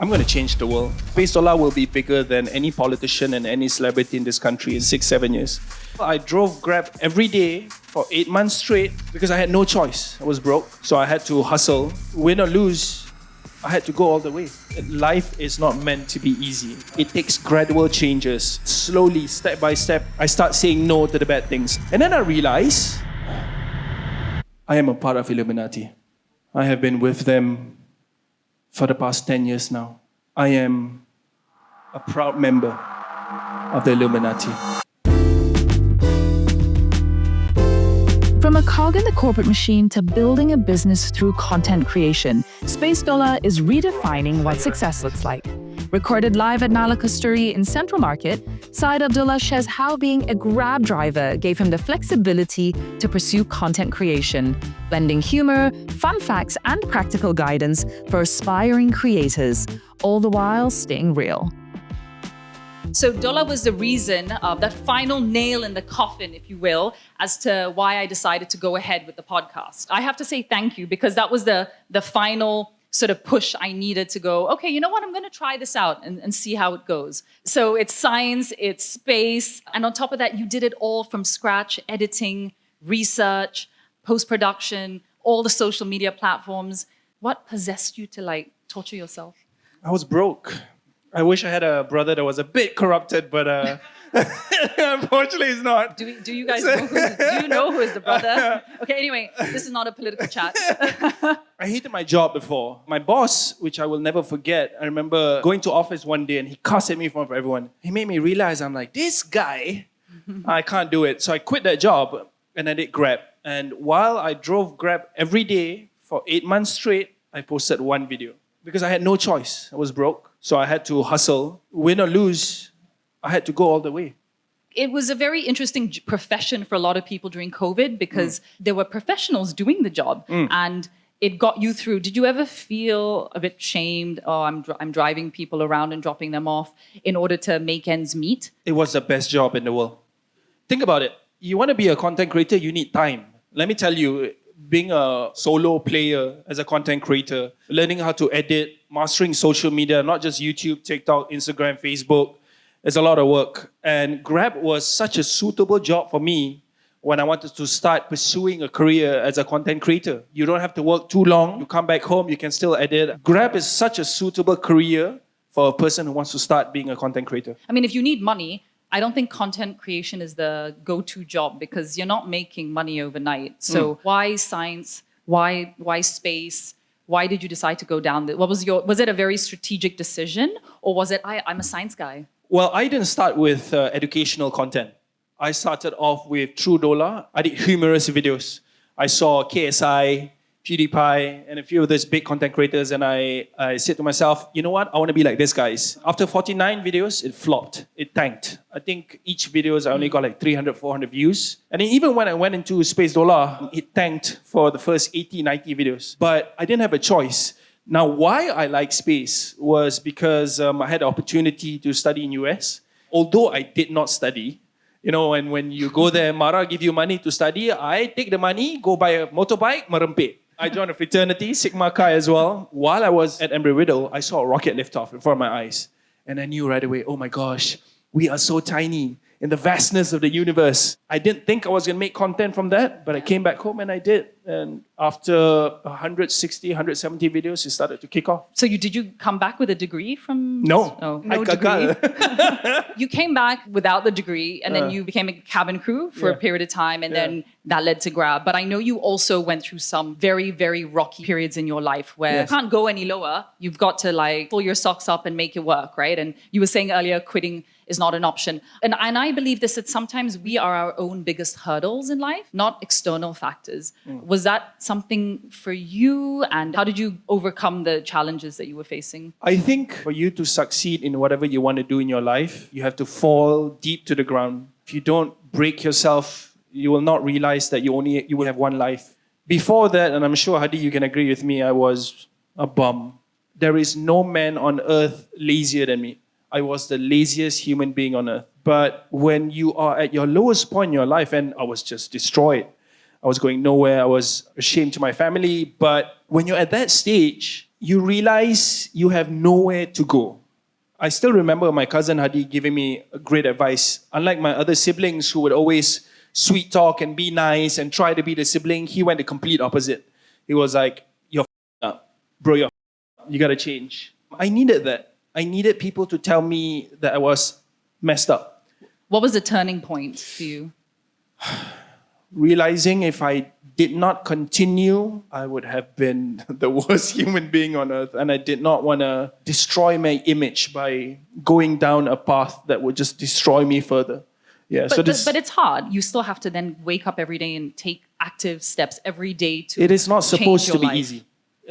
I'm going to change the world. Spacedollah will be bigger than any politician and any celebrity in this country in 6-7 years. I drove Grab every day for 8 months straight because I had no choice. I was broke, so I had to hustle. Win or lose, I had to go all the way. Life is not meant to be easy. It takes gradual changes. Slowly, step by step, I start saying no to the bad things. And then I realize I am a part of Illuminati. I have been with them for the past 10 years now. I am a proud member of the Illuminati. From a cog in the corporate machine to building a business through content creation, Spacedollah is redefining what success looks like. Recorded live at Nala Kasturi in Central Market, Dollah shares how being a Grab driver gave him the flexibility to pursue content creation, blending humor, fun facts, and practical guidance for aspiring creators, all the while staying real. So Dollah was the reason, that final nail in the coffin, if you will, as to why I decided to go ahead with the podcast. I have to say thank you because that was the final sort of push I needed to go, okay, you know what, I'm going to try this out and see how it goes. So it's science, it's space, and on top of that, you did it all from scratch, editing, research, post-production, all the social media platforms. What possessed you to torture yourself? I was broke. I wish I had a brother that was a bit corrupted, but unfortunately he's not. Do you guys know do you know who is the brother? Okay, anyway, this is not a political chat. I hated my job before. My boss, which I will never forget, I remember going to office one day and he cussed at me in front of everyone. He made me realize, I'm like, this guy, I can't do it. So I quit that job and I did Grab. And while I drove Grab every day for 8 months straight, I posted one video. Because I had no choice. I was broke. So I had to hustle. Win or lose, I had to go all the way. It was a very interesting profession for a lot of people during COVID because there were professionals doing the job and it got you through. Did you ever feel a bit shamed? Oh, I'm driving people around and dropping them off in order to make ends meet? It was the best job in the world. Think about it. You want to be a content creator, you need time. Let me tell you, being a solo player as a content creator, learning how to edit, mastering social media, not just YouTube, TikTok, Instagram, Facebook, it's a lot of work. And Grab was such a suitable job for me when I wanted to start pursuing a career as a content creator. You don't have to work too long. You come back home, you can still edit. Grab is such a suitable career for a person who wants to start being a content creator. I mean, if you need money, I don't think content creation is the go-to job because you're not making money overnight. So why science? Why space? Why did you decide to go down this? Was it a very strategic decision or was it, I'm a science guy? Well, I didn't start with educational content. I started off with True Dollah. I did humorous videos. I saw KSI, PewDiePie, and a few of those big content creators, and I said to myself, you know what? I want to be like these guys. After 49 videos, it flopped. It tanked. I think each videos I only got like 300, 400 views. And then even when I went into Spacedollah, it tanked for the first 80, 90 videos. But I didn't have a choice. Now, why I like space was because I had the opportunity to study in US. Although I did not study, you know, and when you go there, Mara give you money to study, I take the money, go buy a motorbike, merempit. I joined a fraternity, Sigma Chi as well. While I was at Embry-Riddle, I saw a rocket lift off in front of my eyes. And I knew right away, oh my gosh, we are so tiny in the vastness of the universe. I didn't think I was going to make content from that, but I came back home and I did. And after 160, 170 videos, it started to kick off. So did you come back with a degree from? No. Oh, no degree. You came back without the degree and then you became a cabin crew for a period of time and then that led to Grab. But I know you also went through some very, very rocky periods in your life where you can't go any lower. You've got to pull your socks up and make it work, right? And you were saying earlier, quitting is not an option. And I believe this, that sometimes we are our own biggest hurdles in life, not external factors. Was that something for you? And how did you overcome the challenges that you were facing? I think for you to succeed in whatever you want to do in your life, you have to fall deep to the ground. If you don't break yourself, you will not realize that you will have one life. Before that, and I'm sure Hadi, you can agree with me, I was a bum. There is no man on earth lazier than me. I was the laziest human being on earth. But when you are at your lowest point in your life, and I was just destroyed, I was going nowhere, I was ashamed to my family, but when you're at that stage, you realize you have nowhere to go. I still remember my cousin Hadi giving me great advice. Unlike my other siblings who would always sweet talk and be nice and try to be the sibling, he went the complete opposite. He was like, you're up. Bro, you're up. You gotta change. I needed that. I needed people to tell me that I was messed up. What was the turning point for you? Realizing if I did not continue, I would have been the worst human being on earth. And I did not want to destroy my image by going down a path that would just destroy me further. Yeah, but it's hard. You still have to then wake up every day and take active steps every day to It is not supposed to be life. easy.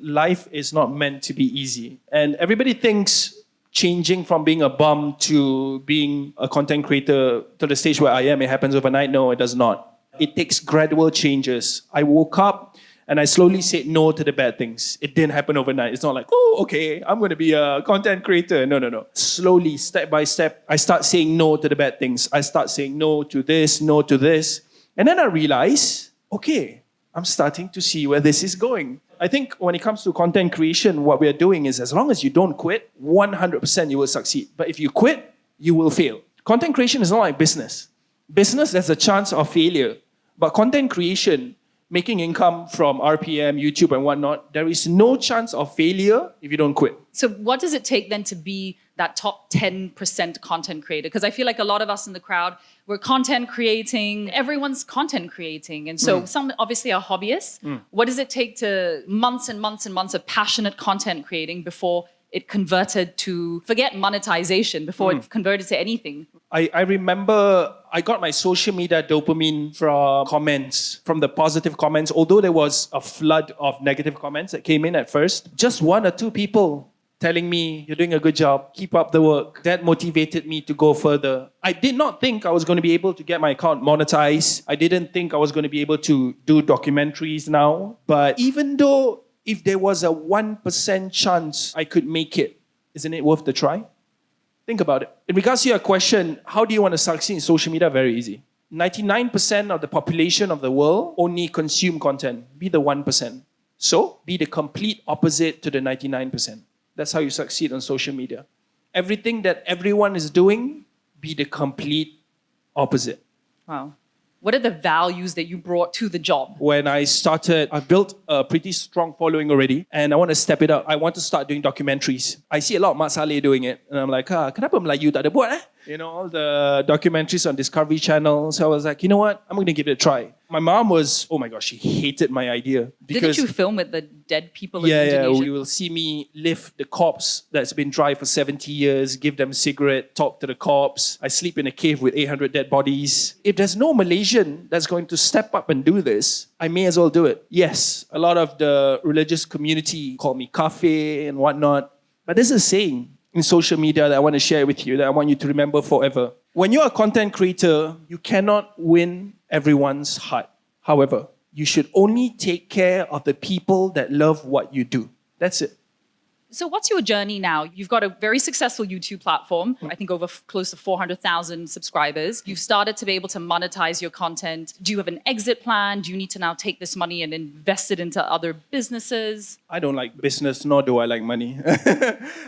Life is not meant to be easy. And everybody thinks changing from being a bum to being a content creator to the stage where I am, it happens overnight. No, it does not. It takes gradual changes. I woke up and I slowly said no to the bad things. It didn't happen overnight. It's not like, oh, okay, I'm going to be a content creator. No. Slowly, step by step, I start saying no to the bad things. I start saying no to this, no to this. And then I realize, okay, I'm starting to see where this is going. I think when it comes to content creation, what we're doing is as long as you don't quit, 100% you will succeed. But if you quit, you will fail. Content creation is not like business. Business, there's a chance of failure. But content creation, making income from RPM, YouTube and whatnot, there is no chance of failure if you don't quit. So what does it take then to be that top 10% content creator? Because I feel like a lot of us in the crowd, we're content creating, everyone's content creating. And so some obviously are hobbyists. What does it take to months and months and months of passionate content creating before it converted to, forget monetization, before it converted to anything? I remember I got my social media dopamine from comments, from the positive comments. Although there was a flood of negative comments that came in at first, just one or two people telling me, you're doing a good job, keep up the work. That motivated me to go further. I did not think I was going to be able to get my account monetized. I didn't think I was going to be able to do documentaries now. But even though if there was a 1% chance I could make it, isn't it worth the try? Think about it. In regards to your question, how do you want to succeed in social media? Very easy. 99% of the population of the world only consume content. Be the 1%. So, be the complete opposite to the 99%. That's how you succeed on social media. Everything that everyone is doing, be the complete opposite. Wow. What are the values that you brought to the job? When I started, I built a pretty strong following already, and I want to step it up. I want to start doing documentaries. I see a lot of Mat Saleh doing it, and I'm like, kenapa Melayu tak ada buat You know, all the documentaries on Discovery Channel. So I was like, you know what? I'm going to give it a try. My mom was, oh my gosh, she hated my idea. Didn't you film with the dead people in Yeah, Indonesia? you will see me lift the corpse that's been dry for 70 years, give them a cigarette, talk to the corpse. I sleep in a cave with 800 dead bodies. If there's no Malaysian that's going to step up and do this, I may as well do it. Yes, a lot of the religious community call me kafir and whatnot, but there's a saying in social media that I want to share with you that I want you to remember forever. When you're a content creator, you cannot win everyone's heart. However, you should only take care of the people that love what you do. That's it. So what's your journey now? You've got a very successful YouTube platform, I think over close to 400,000 subscribers. You've started to be able to monetize your content. Do you have an exit plan? Do you need to now take this money and invest it into other businesses? I don't like business, nor do I like money.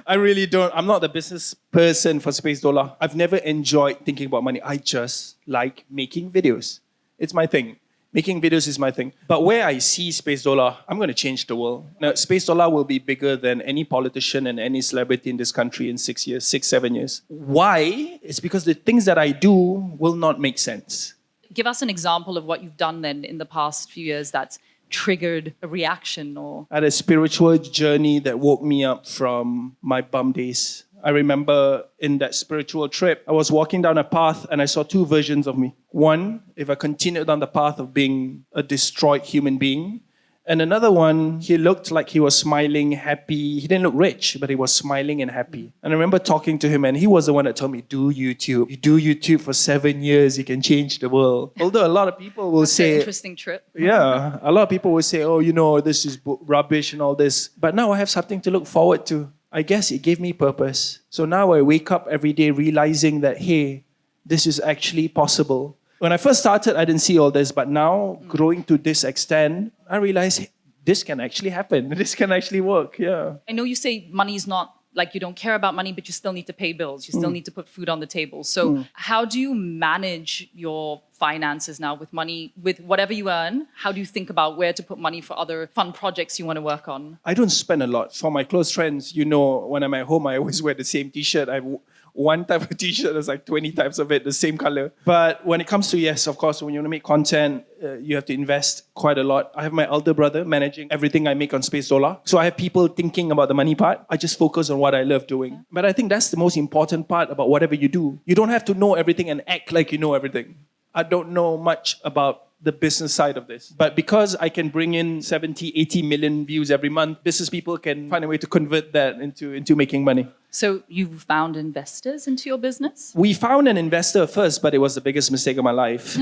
I really don't. I'm not the business person for Spacedollah. I've never enjoyed thinking about money. I just like making videos. It's my thing. Making videos is my thing. But where I see Spacedollah, I'm going to change the world. Now, Spacedollah will be bigger than any politician and any celebrity in this country in 6 years, 7 years. Why? It's because the things that I do will not make sense. Give us an example of what you've done then in the past few years that's triggered a reaction or... I had a spiritual journey that woke me up from my bum days. I remember in that spiritual trip, I was walking down a path and I saw two versions of me. One, if I continued down the path of being a destroyed human being. And another one, he looked like he was smiling, happy. He didn't look rich, but he was smiling and happy. And I remember talking to him and he was the one that told me, do YouTube. You do YouTube for 7 years, you can change the world. Although a lot of people will say... An interesting trip. Yeah, a lot of people will say, oh, you know, this is rubbish and all this. But now I have something to look forward to. I guess it gave me purpose. So now I wake up every day realizing that, hey, this is actually possible. When I first started, I didn't see all this, but now growing to this extent, I realize this can actually happen. This can actually work. Yeah. I know you say money is not like you don't care about money, but you still need to pay bills. You still need to put food on the table. So how do you manage your finances now with money, with whatever you earn? How do you think about where to put money for other fun projects you want to work on? I don't spend a lot. For my close friends, you know, when I'm at home, I always wear the same t-shirt. I have one type of t-shirt, there's like 20 types of it, the same color. But when it comes to, yes, of course, when you want to make content, you have to invest quite a lot. I have my elder brother managing everything I make on Spacedollah. So I have people thinking about the money part. I just focus on what I love doing. But I think that's the most important part about whatever you do. You don't have to know everything and act like you know everything. I don't know much about the business side of this. But because I can bring in 70, 80 million views every month, business people can find a way to convert that into making money. So you found investors into your business? We found an investor first, but it was the biggest mistake of my life.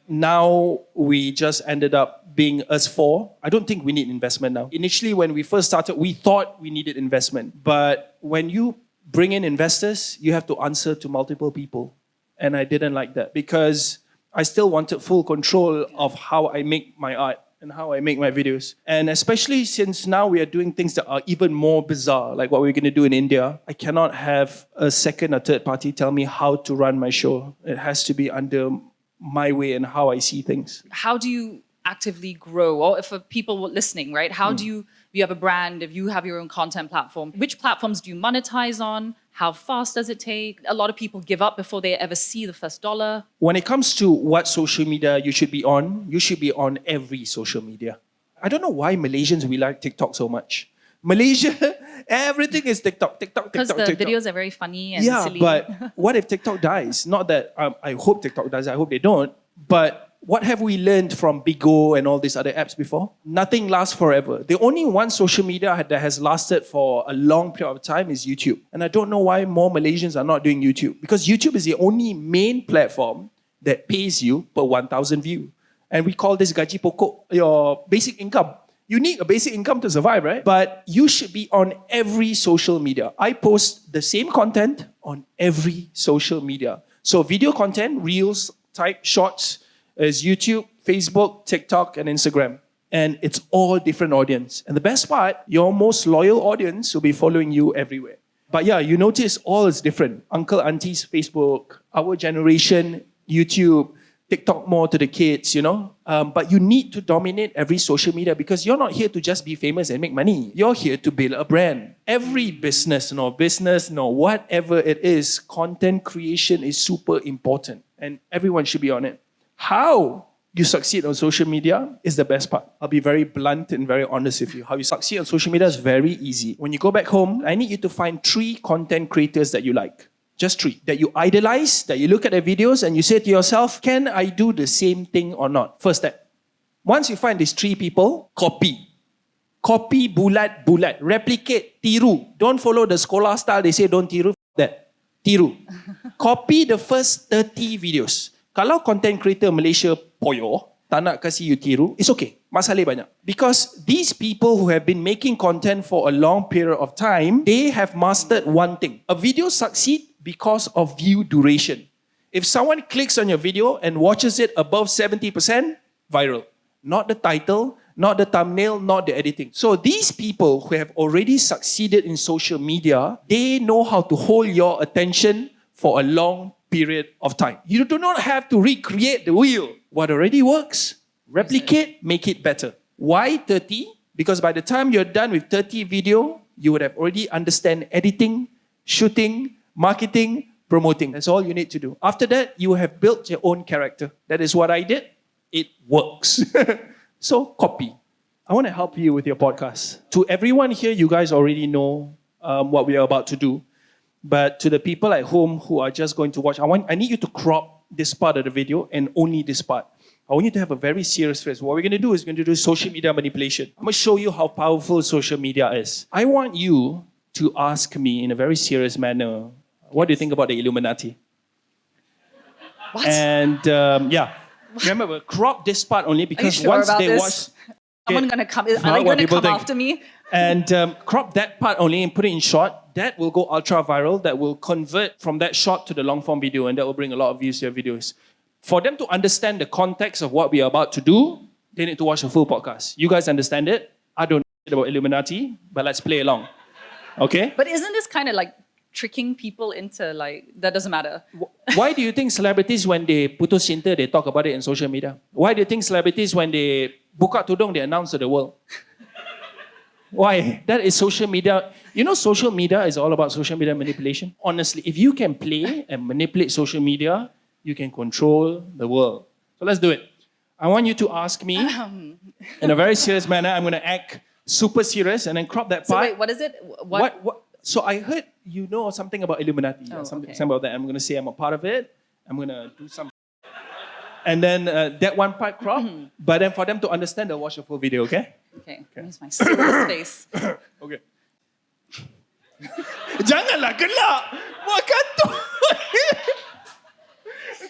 Now we just ended up being us four. I don't think we need investment now. Initially, when we first started, we thought we needed investment. But when you bring in investors, you have to answer to multiple people. And I didn't like that because I still wanted full control of how I make my art and how I make my videos. And especially since now we are doing things that are even more bizarre, like what we're going to do in India, I cannot have a second or third party tell me how to run my show. It has to be under my way and how I see things. How do you actively grow? Or if for people listening, right? How do you have a brand, if you have your own content platform, which platforms do you monetize on? How fast does it take? A lot of people give up before they ever see the first dollar. When it comes to what social media you should be on every social media. I don't know why Malaysians, we like TikTok so much. Malaysia, everything is TikTok. Because the TikTok. videos are very funny and silly. Yeah, but what if TikTok dies? Not that I hope TikTok dies, I hope they don't. But what have we learned from Bigo and all these other apps before? Nothing lasts forever. The only one social media that has lasted for a long period of time is YouTube. And I don't know why more Malaysians are not doing YouTube. Because YouTube is the only main platform that pays you per 1,000 views. And we call this gaji pokok, your basic income. You need a basic income to survive, right? But you should be on every social media. I post the same content on every social media. So video content, reels, type, shorts, is YouTube, Facebook, TikTok, and Instagram. And it's all different audience. And the best part, your most loyal audience will be following you everywhere. But yeah, you notice all is different. Uncle, aunties, Facebook, our generation, YouTube, TikTok more to the kids, you know. But you need to dominate every social media because you're not here to just be famous and make money. You're here to build a brand. Every business, whatever it is, content creation is super important. And everyone should be on it. How you succeed on social media is the best part. I'll be very blunt and very honest with you. How you succeed on social media is very easy. When you go back home, I need you to find 3 content creators that you like. Just 3. That you idolize, that you look at their videos and you say to yourself, can I do the same thing or not? First step. Once you find these 3 people, copy. Copy bulat. Replicate, tiru. Don't follow the sekolah style. They say don't tiru. That. Tiru. Copy the first 30 videos. Kalau content creator Malaysia poyo, tak nak kasi you tiru, it's okay. Masalah banyak. Because these people who have been making content for a long period of time, they have mastered one thing. A video succeeds because of view duration. If someone clicks on your video and watches it above 70%, viral. Not the title, not the thumbnail, not the editing. So these people who have already succeeded in social media, they know how to hold your attention for a long period of time. You do not have to recreate the wheel. What already works, replicate, make it better. Why 30? Because by the time you're done with 30 video, you would have already understand editing, shooting, marketing, promoting. That's all you need to do. After that, you have built your own character. That is what I did. It works. So copy. I want to help you with your podcast. To everyone here, you guys already know what we are about to do. But to the people at home who are just going to watch, I need you to crop this part of the video and only this part. I want you to have a very serious face. What we're going to do is we're going to do social media manipulation. I'm going to show you how powerful social media is. I want you to ask me in a very serious manner, what do you think about the Illuminati? What? And remember, crop this part only because sure once about they this? watch... Someone gonna come. Are they going to come after me? And crop that part only and put it in short. That will go ultra viral. That will convert from that short to the long form video, and that will bring a lot of views to your videos. For them to understand the context of what we are about to do, they need to watch a full podcast. You guys understand it? I don't know about Illuminati, but let's play along. Okay? But isn't this kind of like tricking people into like, that doesn't matter? Why do you think celebrities, when they putus cinta, they talk about it in social media? Why do you think celebrities, when they buka tudung, they announce to the world? Why? That is social media. You know, social media is all about social media manipulation. Honestly, if you can play and manipulate social media, you can control the world. So let's do it. I want you to ask me in a very serious manner. I'm going to act super serious and then crop that So part. wait, what is it? What? So I heard you know something about Illuminati. Something about that. I'm going to say I'm a part of it. I'm going to do some. And then that one part crop. But then for them to understand, they'll watch the full video, okay? Okay, here's my serious face. Okay. Janganlah gelak. Buat kantor.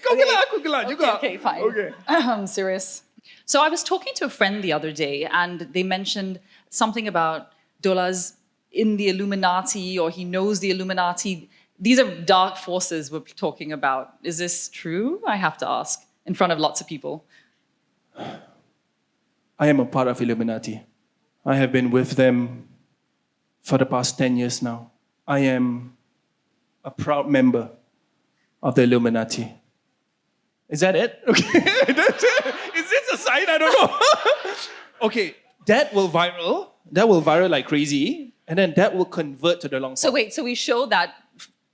Kau gelak, aku gelak juga. Okay, fine. Okay. I'm serious. So I was talking to a friend the other day, and they mentioned something about Dollah's in the Illuminati, or he knows the Illuminati. These are dark forces we're talking about. Is this true? I have to ask in front of lots of people. I am a part of Illuminati. I have been with them for the past 10 years now. I am a proud member of the Illuminati. Is that it? Okay. Is this a sign? I don't know. Okay, that will viral. That will viral like crazy. And then that will convert to the long So form. wait, so we show that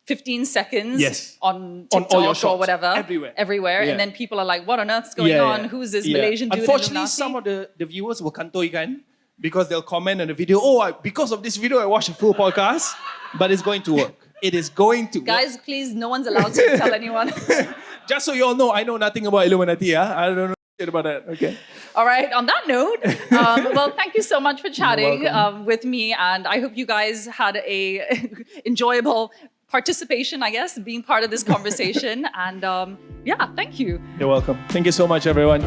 15 seconds Yes. on On TikTok all your or shots. whatever. Everywhere. Yeah. And then people are like, what on earth's going on? Who's this Malaysian dude in Unfortunately, Illuminati? some of the viewers will kantoikan because they'll comment on the video, because of this video, I watched a full podcast, but it's going to work. It is going to Guys, please, no one's allowed to tell anyone. work. Just so you all know, I know nothing about Illuminati. I don't know shit about that. Okay. All right, on that note, well, thank you so much for chatting welcome. with me, and I hope you guys had a enjoyable participation, I guess, being part of this conversation. And yeah, thank you. You're welcome. Thank you so much, everyone.